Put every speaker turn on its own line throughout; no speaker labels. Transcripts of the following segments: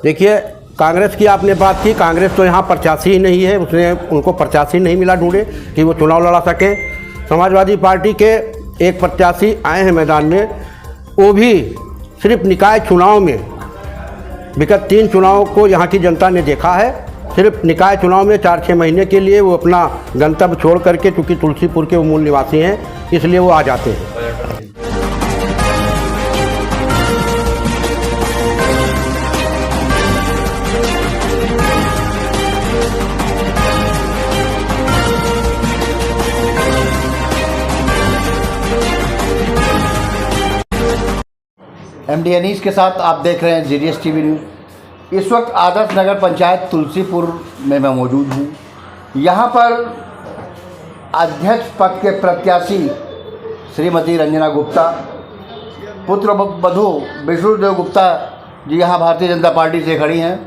देखिए, कांग्रेस की आपने बात की। कांग्रेस तो यहाँ प्रत्याशी ही नहीं है, उनको प्रत्याशी नहीं मिला ढूंढे कि वो चुनाव लड़ा सकें। समाजवादी पार्टी के एक प्रत्याशी आए हैं मैदान में, वो भी सिर्फ निकाय चुनाव में। विगत 3 चुनाव को यहाँ की जनता ने देखा है। सिर्फ निकाय चुनाव में 4-6 महीने के लिए वो अपना गंतव्य छोड़ करके, चूँकि तुलसीपुर के वो मूल निवासी हैं, इसलिए वो आ जाते हैं।
MD अनीस के साथ आप देख रहे हैं GDS TV न्यूज़। इस वक्त आदर्श नगर पंचायत तुलसीपुर में मैं मौजूद हूँ। यहाँ पर अध्यक्ष पद के प्रत्याशी श्रीमती रंजना गुप्ता, पुत्र वधू विष्णुदेव गुप्ता जी यहाँ भारतीय जनता पार्टी से खड़ी हैं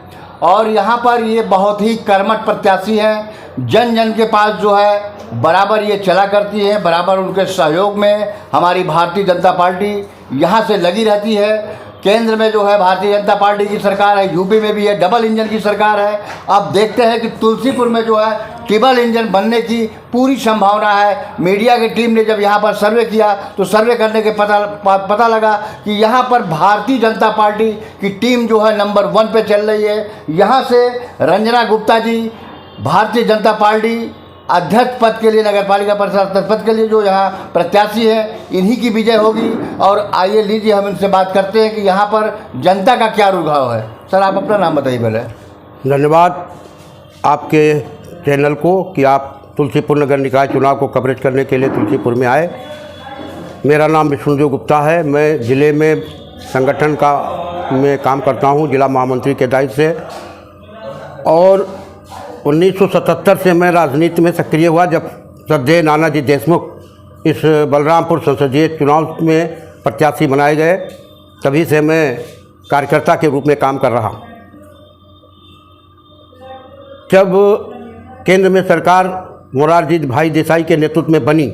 और यहाँ पर ये बहुत ही कर्मठ प्रत्याशी हैं। जन जन के पास जो है बराबर ये चला करती है, बराबर उनके सहयोग में हमारी भारतीय जनता पार्टी यहाँ से लगी रहती है। केंद्र में जो है भारतीय जनता पार्टी की सरकार है, यूपी में भी है, डबल इंजन की सरकार है। अब देखते हैं कि तुलसीपुर में जो है ट्रिपल इंजन बनने की पूरी संभावना है। मीडिया की टीम ने जब यहाँ पर सर्वे किया तो सर्वे करने के पता लगा कि यहाँ पर भारतीय जनता पार्टी की टीम जो है नंबर 1 पे चल रही है। यहाँ से रंजना गुप्ता जी भारतीय जनता पार्टी अध्यक्ष पद के लिए, नगर पालिका परिषद पद के लिए जो यहाँ प्रत्याशी है, इन्हीं की विजय होगी। और आइए लीजिए हम इनसे बात करते हैं कि यहाँ पर जनता का क्या रुझाव है। सर, आप अपना नाम बताइए पहले।
धन्यवाद आपके चैनल को कि आप तुलसीपुर नगर निकाय चुनाव को कवरेज करने के लिए तुलसीपुर में आए। मेरा नाम विष्णुदेव गुप्ता है। मैं ज़िले में संगठन में काम करता हूँ, जिला महामंत्री के दायित्व से। और 1977 से मैं राजनीति में सक्रिय हुआ, जब श्रद्धेय नानाजी देशमुख इस बलरामपुर संसदीय चुनाव में प्रत्याशी बनाए गए, तभी से मैं कार्यकर्ता के रूप में काम कर रहा। जब केंद्र में सरकार मोरारजी भाई देसाई के नेतृत्व में बनी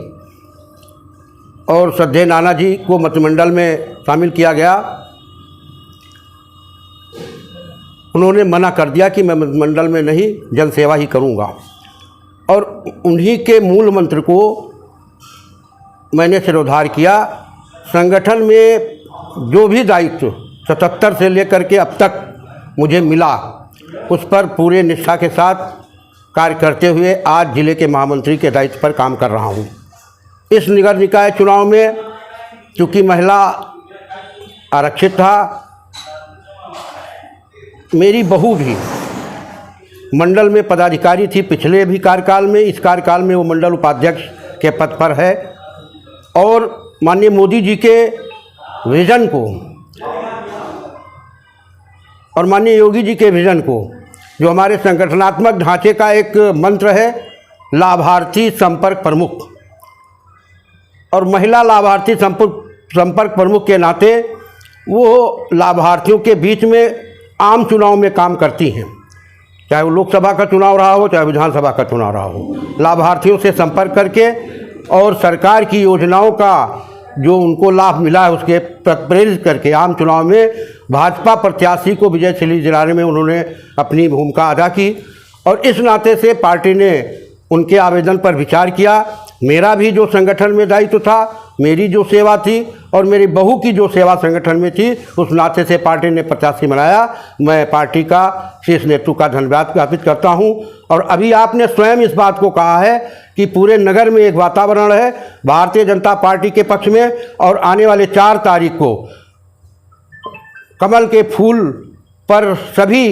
और श्रद्धेय नानाजी को मंत्रिमंडल में शामिल किया गया, उन्होंने मना कर दिया कि मैं मंडल में नहीं, जनसेवा ही करूंगा। और उन्हीं के मूल मंत्र को मैंने सिरोधार किया। संगठन में जो भी दायित्व 77 से लेकर के अब तक मुझे मिला, उस पर पूरे निष्ठा के साथ कार्य करते हुए आज जिले के महामंत्री के दायित्व पर काम कर रहा हूं। इस नगर निकाय चुनाव में चूँकि महिला आरक्षित था, मेरी बहू भी मंडल में पदाधिकारी थी पिछले भी कार्यकाल में। इस कार्यकाल में वो मंडल उपाध्यक्ष के पद पर है। और माननीय मोदी जी के विज़न को और माननीय योगी जी के विज़न को, जो हमारे संगठनात्मक ढांचे का एक मंत्र है, लाभार्थी संपर्क प्रमुख, और महिला लाभार्थी संपर्क प्रमुख के नाते वो लाभार्थियों के बीच में आम चुनाव में काम करती हैं। चाहे वो लोकसभा का चुनाव रहा हो, चाहे विधानसभा का चुनाव रहा हो, लाभार्थियों से संपर्क करके और सरकार की योजनाओं का जो उनको लाभ मिला है उसके प्रेरित करके आम चुनाव में भाजपा प्रत्याशी को विजयशील दिलाने में उन्होंने अपनी भूमिका अदा की। और इस नाते से पार्टी ने उनके आवेदन पर विचार किया। मेरा भी जो संगठन में दायित्व था, मेरी जो सेवा थी और मेरी बहू की जो सेवा संगठन में थी, उस नाते से पार्टी ने प्रत्याशी बनाया। मैं पार्टी का शीर्ष नेतृत्व का धन्यवाद ज्ञापित करता हूं। और अभी आपने स्वयं इस बात को कहा है कि पूरे नगर में एक वातावरण है भारतीय जनता पार्टी के पक्ष में, और आने वाले 4 तारीख को कमल के फूल पर सभी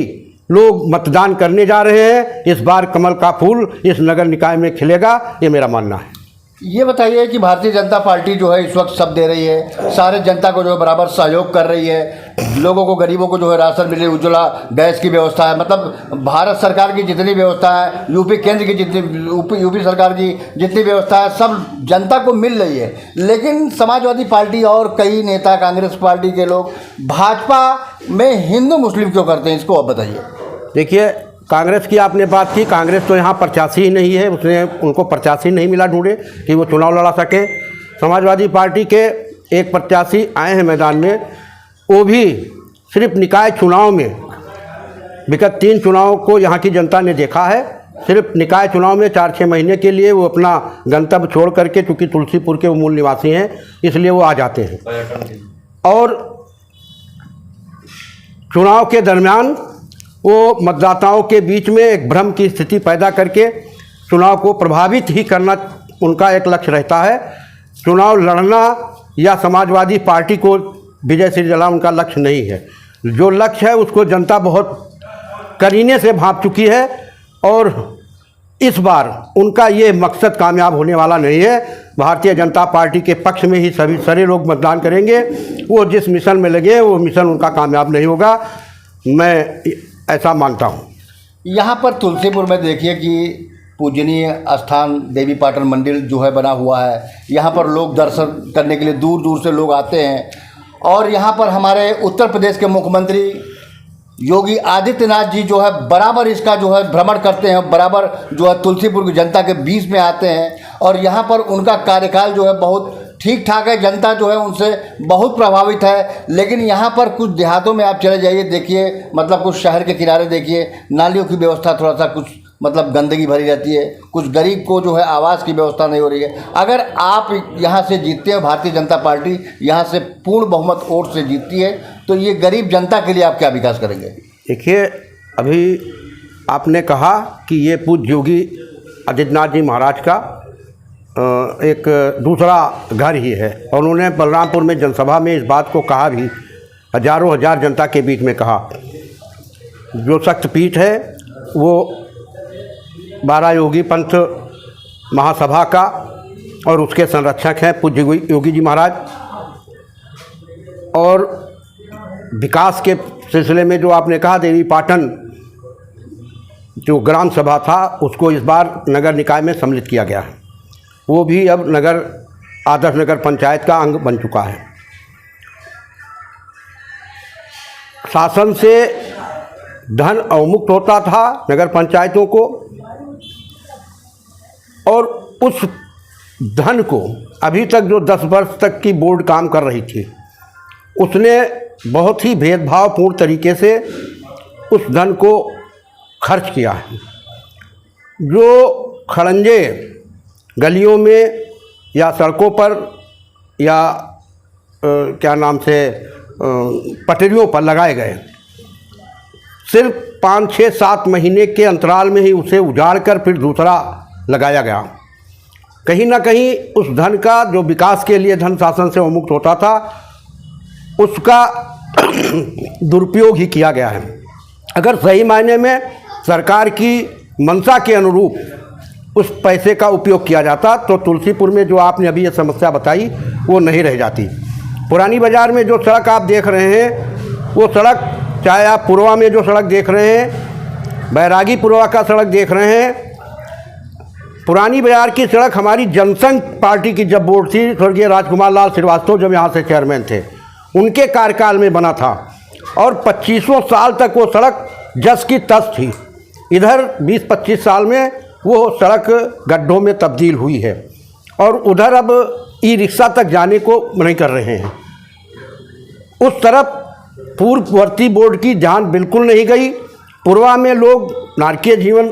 लोग मतदान करने जा रहे हैं। इस बार कमल का फूल इस नगर निकाय में खिलेगा, ये मेरा मानना है।
ये बताइए कि भारतीय जनता पार्टी जो है इस वक्त सब दे रही है, सारे जनता को जो है बराबर सहयोग कर रही है, लोगों को, गरीबों को जो है राशन मिले, उज्ज्वला गैस की व्यवस्था है, मतलब भारत सरकार की जितनी व्यवस्था है, यूपी केंद्र की जितनी, यूपी सरकार की जितनी व्यवस्था है, सब जनता को मिल रही है। लेकिन समाजवादी पार्टी और कई नेता, कांग्रेस पार्टी के लोग भाजपा में हिंदू मुस्लिम क्यों करते हैं, इसको आप बताइए।
देखिए, कांग्रेस की आपने बात की। कांग्रेस तो यहाँ प्रत्याशी ही नहीं है, उनको प्रत्याशी नहीं मिला ढूंढे कि वो चुनाव लड़ा सके। समाजवादी पार्टी के एक प्रत्याशी आए हैं मैदान में, वो भी सिर्फ निकाय चुनाव में। विगत 3 चुनाव को यहाँ की जनता ने देखा है। सिर्फ निकाय चुनाव में 4-6 महीने के लिए वो अपना गंतव्य छोड़ करके, चूँकि तुलसीपुर के वो मूल निवासी हैं इसलिए वो आ जाते हैं, और चुनाव के दरमियान वो मतदाताओं के बीच में एक भ्रम की स्थिति पैदा करके चुनाव को प्रभावित ही करना उनका एक लक्ष्य रहता है। चुनाव लड़ना या समाजवादी पार्टी को विजय श्री दिलाना उनका लक्ष्य नहीं है। जो लक्ष्य है उसको जनता बहुत करीने से भांप चुकी है, और इस बार उनका ये मकसद कामयाब होने वाला नहीं है। भारतीय जनता पार्टी के पक्ष में ही सभी सारे लोग मतदान करेंगे। वो जिस मिशन में लगे वो मिशन उनका कामयाब नहीं होगा, मैं ऐसा मानता हूँ।
यहाँ पर तुलसीपुर में देखिए कि पूजनीय स्थान देवी पाटन मंदिर जो है बना हुआ है। यहाँ पर लोग दर्शन करने के लिए दूर दूर से लोग आते हैं, और यहाँ पर हमारे उत्तर प्रदेश के मुख्यमंत्री योगी आदित्यनाथ जी जो है बराबर इसका जो है भ्रमण करते हैं, बराबर जो है तुलसीपुर की जनता के बीच में आते हैं, और यहाँ पर उनका कार्यकाल जो है बहुत ठीक ठाक है। जनता जो है उनसे बहुत प्रभावित है। लेकिन यहाँ पर कुछ देहातों में आप चले जाइए, देखिए मतलब कुछ शहर के किनारे देखिए नालियों की व्यवस्था थोड़ा सा कुछ मतलब गंदगी भरी रहती है, कुछ गरीब को जो है आवास की व्यवस्था नहीं हो रही है। अगर आप यहाँ से जीतते हैं, भारतीय जनता पार्टी यहाँ से पूर्ण बहुमत वोट से जीतती है, तो ये गरीब जनता के लिए आप क्या विकास करेंगे?
देखिए, अभी आपने कहा कि ये पूज्य योगी आदित्यनाथ जी महाराज का एक दूसरा घर ही है, और उन्होंने बलरामपुर में जनसभा में इस बात को कहा भी, हजारों हजार जनता के बीच में कहा। जो शक्तिपीठ है वो 12 योगी पंथ महासभा का, और उसके संरक्षक हैं पूज्य योगी जी महाराज। और विकास के सिलसिले में जो आपने कहा, देवी पाटन जो ग्राम सभा था उसको इस बार नगर निकाय में सम्मिलित किया गया है। वो भी अब आदर्श नगर पंचायत का अंग बन चुका है। शासन से धन अवमुक्त होता था नगर पंचायतों को, और उस धन को अभी तक जो 10 वर्ष तक की बोर्ड काम कर रही थी उसने बहुत ही भेदभावपूर्ण तरीके से उस धन को खर्च किया है। जो खड़ंजे गलियों में या सड़कों पर या क्या नाम से पटरियों पर लगाए गए, सिर्फ 5, 6, 7 महीने के अंतराल में ही उसे उजाड़ कर फिर दूसरा लगाया गया। कहीं ना कहीं उस धन का जो विकास के लिए धन शासन से उन्मुक्त होता था उसका दुरुपयोग ही किया गया है। अगर सही मायने में सरकार की मंशा के अनुरूप उस पैसे का उपयोग किया जाता तो तुलसीपुर में जो आपने अभी ये समस्या बताई वो नहीं रह जाती। पुरानी बाज़ार में जो सड़क आप देख रहे हैं वो सड़क, चाहे आप पुरवा में जो सड़क देख रहे हैं, बैरागी पुरवा का सड़क देख रहे हैं, पुरानी बाज़ार की सड़क हमारी जनसंघ पार्टी की जब बोर्ड थी, स्वर्गीय राजकुमार लाल श्रीवास्तव जब यहाँ से चेयरमैन थे, उनके कार्यकाल में बना था, और 25 साल तक वो सड़क जस की तस थी। इधर 20-25 साल में वो सड़क गड्ढों में तब्दील हुई है, और उधर अब ई रिक्शा तक जाने को नहीं कर रहे हैं। उस तरफ पूर्ववर्ती बोर्ड की ध्यान बिल्कुल नहीं गई। पूर्वा में लोग नारकीय जीवन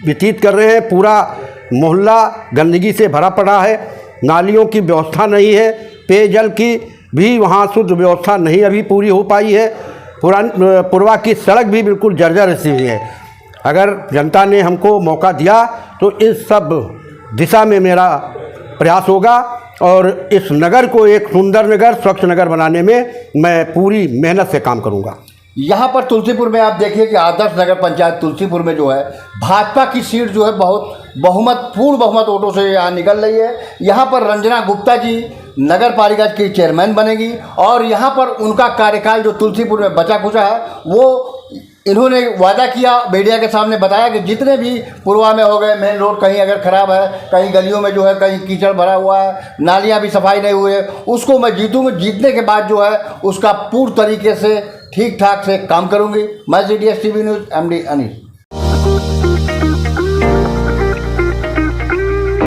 व्यतीत कर रहे हैं, पूरा मोहल्ला गंदगी से भरा पड़ा है, नालियों की व्यवस्था नहीं है, पेयजल की भी वहाँ शुद्ध व्यवस्था नहीं अभी पूरी हो पाई है, पूर्वा की सड़क भी बिल्कुल जर्जर सी हुई है। अगर जनता ने हमको मौका दिया तो इस सब दिशा में मेरा प्रयास होगा, और इस नगर को एक सुंदर नगर, स्वच्छ नगर बनाने में मैं पूरी मेहनत से काम करूंगा।
यहाँ पर तुलसीपुर में आप देखिए कि आदर्श नगर पंचायत तुलसीपुर में जो है भाजपा की सीट जो है बहुत पूर्ण बहुमत वोटों से यहाँ निकल रही है। यहाँ पर रंजना गुप्ता जी नगर पालिका की चेयरमैन बनेगी, और यहाँ पर उनका कार्यकाल जो तुलसीपुर में बचा खुचा है वो इन्होंने वादा किया, मीडिया के सामने बताया कि जितने भी पूर्वा में हो गए, मेन रोड कहीं अगर ख़राब है, कहीं गलियों में जो है कहीं कीचड़ भरा हुआ है, नालियाँ भी सफाई नहीं हुई है, उसको मैं जीतूँगी। जीतने के बाद जो है उसका पूर्ण तरीके से ठीक ठाक से काम करूँगी। मैं GDS TV news MD Anil.